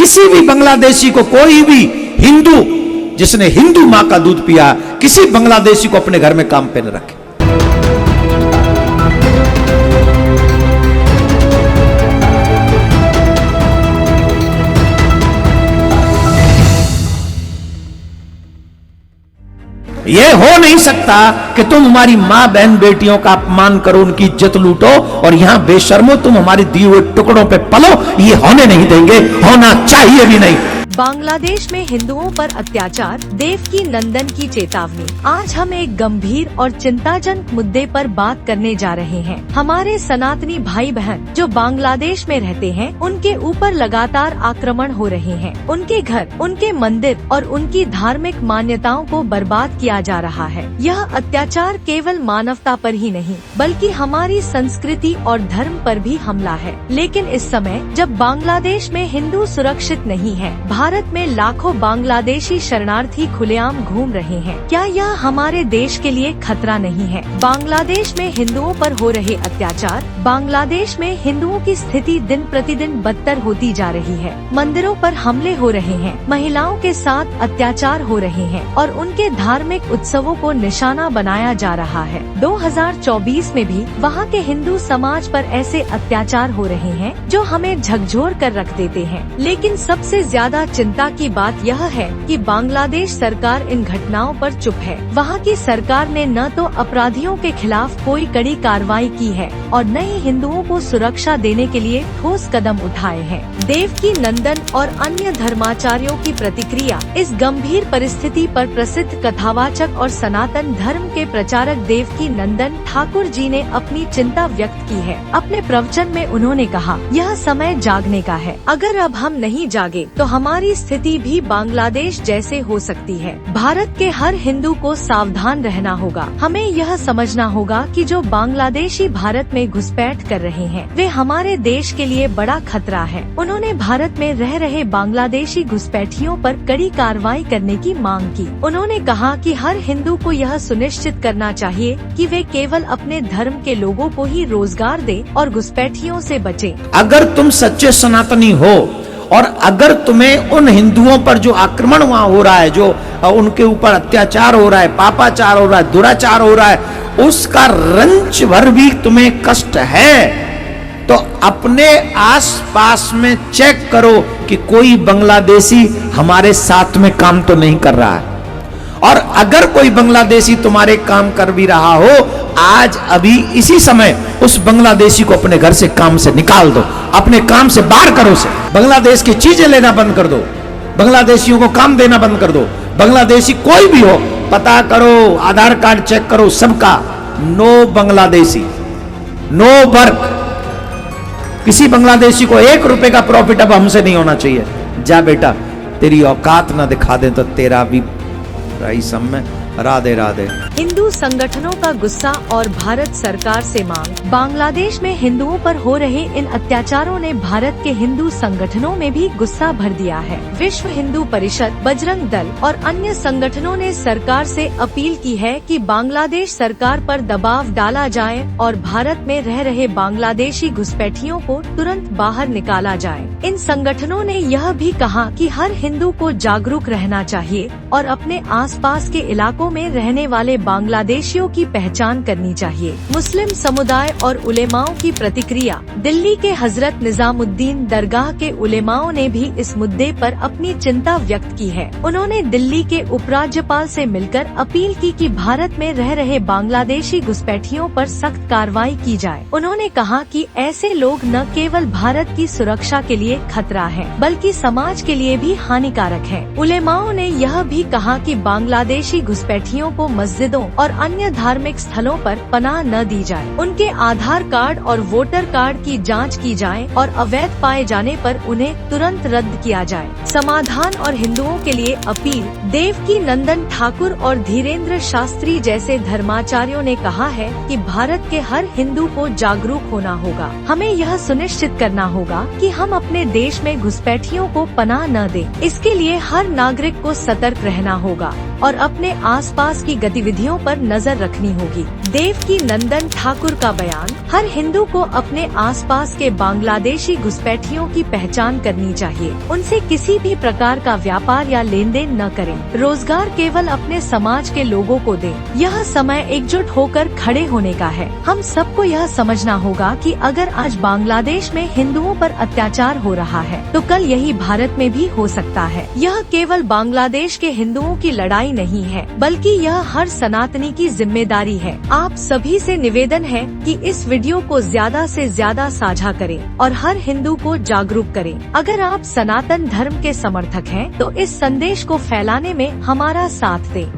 किसी भी बांग्लादेशी को, कोई भी हिंदू जिसने हिंदू मां का दूध पिया, किसी बांग्लादेशी को अपने घर में काम पे न रखे। यह हो नहीं सकता कि तुम हमारी मां बहन बेटियों का अपमान करो, उनकी इज्जत लूटो और यहां बेशर्मो तुम हमारे दिए हुए टुकड़ों पे पलो। ये होने नहीं देंगे, होना चाहिए भी नहीं। बांग्लादेश में हिंदुओं पर अत्याचार, देवकी नंदन की चेतावनी। आज हम एक गंभीर और चिंताजनक मुद्दे पर बात करने जा रहे हैं। हमारे सनातनी भाई बहन जो बांग्लादेश में रहते हैं, उनके ऊपर लगातार आक्रमण हो रहे हैं। उनके घर, उनके मंदिर और उनकी धार्मिक मान्यताओं को बर्बाद किया जा रहा है। यह अत्याचार केवल मानवता पर ही नहीं बल्कि हमारी संस्कृति और धर्म पर भी हमला है। लेकिन इस समय जब बांग्लादेश में हिंदू सुरक्षित नहीं है, भारत में लाखों बांग्लादेशी शरणार्थी खुलेआम घूम रहे हैं, क्या यह हमारे देश के लिए खतरा नहीं है? बांग्लादेश में हिंदुओं पर हो रहे अत्याचार। बांग्लादेश में हिंदुओं की स्थिति दिन प्रतिदिन बदतर होती जा रही है। मंदिरों पर हमले हो रहे हैं, महिलाओं के साथ अत्याचार हो रहे हैं और उनके धार्मिक उत्सवों को निशाना बनाया जा रहा है। 2024 में भी वहाँ के हिंदू समाज पर ऐसे अत्याचार हो रहे हैं जो हमें झकझोर कर रख देते हैं। लेकिन सबसे ज्यादा चिंता की बात यह है कि बांग्लादेश सरकार इन घटनाओं पर चुप है। वहाँ की सरकार ने न तो अपराधियों के खिलाफ कोई कड़ी कार्रवाई की है और न ही हिंदुओं को सुरक्षा देने के लिए ठोस कदम उठाए हैं। देवकी नंदन और अन्य धर्माचार्यों की प्रतिक्रिया। इस गंभीर परिस्थिति पर प्रसिद्ध कथावाचक और सनातन धर्म के प्रचारक देवकी नंदन ठाकुर जी ने अपनी चिंता व्यक्त की है। अपने प्रवचन में उन्होंने कहा, यह समय जागने का है। अगर अब हम नहीं जागे तो हमारी स्थिति भी बांग्लादेश जैसे हो सकती है। भारत के हर हिंदू को सावधान रहना होगा। हमें यह समझना होगा कि जो बांग्लादेशी भारत में घुसपैठ कर रहे हैं, वे हमारे देश के लिए बड़ा खतरा है। उन्होंने भारत में रह रहे बांग्लादेशी घुसपैठियों पर कड़ी कार्रवाई करने की मांग की। उन्होंने कहा कि हर हिंदू को यह सुनिश्चित करना चाहिए कि वे केवल अपने धर्म के लोगों को ही रोजगार दे और घुसपैठियों से बचे। अगर तुम सच्चे सनातनी हो और अगर तुम्हें उन हिंदुओं पर जो आक्रमण वहां हो रहा है, जो उनके ऊपर अत्याचार हो रहा है, पापाचार हो रहा है, दुराचार हो रहा है, उसका रंच भर भी तुम्हें कष्ट है, तो अपने आसपास में चेक करो कि कोई बांग्लादेशी हमारे साथ में काम तो नहीं कर रहा है। और अगर कोई बांग्लादेशी तुम्हारे काम कर भी रहा हो, आज अभी इसी समय उस बांग्लादेशी को अपने घर से, काम से निकाल दो, अपने काम से बाहर करो उसे। बांग्लादेश की चीजें लेना बंद कर दो, बांग्लादेशियों को काम देना बंद कर दो। बांग्लादेशी कोई भी हो, पता करो, आधार कार्ड चेक करो सबका। No Bangladeshi, no work. किसी बांग्लादेशी को 1 रुपए का प्रॉफिट अब हमसे नहीं होना चाहिए। जा बेटा, तेरी औकात ना दिखा दे तो तेरा भी रही सब में। राधे राधे। हिंदू संगठनों का गुस्सा और भारत सरकार से मांग। बांग्लादेश में हिंदुओं पर हो रहे इन अत्याचारों ने भारत के हिंदू संगठनों में भी गुस्सा भर दिया है। विश्व हिंदू परिषद, बजरंग दल और अन्य संगठनों ने सरकार से अपील की है कि बांग्लादेश सरकार पर दबाव डाला जाए और भारत में रह रहे बांग्लादेशी घुसपैठियों को तुरंत बाहर निकाला जाए। इन संगठनों ने यह भी कहा कि हर हिंदू को जागरूक रहना चाहिए और अपने आसपास के इलाकों में रहने वाले बांग्लादेशियों की पहचान करनी चाहिए। मुस्लिम समुदाय और उलेमाओं की प्रतिक्रिया। दिल्ली के हजरत निजामुद्दीन दरगाह के उलेमाओं ने भी इस मुद्दे पर अपनी चिंता व्यक्त की है। उन्होंने दिल्ली के उपराज्यपाल से मिलकर अपील की कि भारत में रह रहे बांग्लादेशी घुसपैठियों पर सख्त कार्रवाई की जाए। उन्होंने कहा कि ऐसे लोग न केवल भारत की सुरक्षा के लिए खतरा है बल्कि समाज के लिए भी हानिकारक है। उलेमाओं ने यह भी कहा कि बांग्लादेशी घुसपैठियों को मस्जिदों और अन्य धार्मिक स्थलों पर पनाह न दी जाए। उनके आधार कार्ड और वोटर कार्ड की जांच की जाए और अवैध पाए जाने पर उन्हें तुरंत रद्द किया जाए। समाधान और हिंदुओं के लिए अपील। देवकी नंदन ठाकुर और धीरेन्द्र शास्त्री जैसे धर्माचार्यों ने कहा है कि भारत के हर हिंदू को जागरूक होना होगा। हमें यह सुनिश्चित करना होगा कि हम अपने देश में घुसपैठियों को पनाह न दें। इसके लिए हर नागरिक को सतर्क रहना होगा और अपने आसपास की गतिविधियों गतिविधियों पर नजर रखनी होगी। देवकी नंदन ठाकुर का बयान, हर हिंदू को अपने आसपास के बांग्लादेशी घुसपैठियों की पहचान करनी चाहिए। उनसे किसी भी प्रकार का व्यापार या लेन देन न करें। रोजगार केवल अपने समाज के लोगों को दें। यह समय एकजुट होकर खड़े होने का है। हम सबको यह समझना होगा कि अगर आज बांग्लादेश में हिंदुओं पर अत्याचार हो रहा है तो कल यही भारत में भी हो सकता है। यह केवल बांग्लादेश के हिंदुओं की लड़ाई नहीं है, बल्कि यह हर सनातनी की जिम्मेदारी है। आप सभी से निवेदन है कि इस वीडियो को ज्यादा से ज्यादा साझा करें और हर हिंदू को जागरूक करें। अगर आप सनातन धर्म के समर्थक हैं तो इस संदेश को फैलाने में हमारा साथ दें।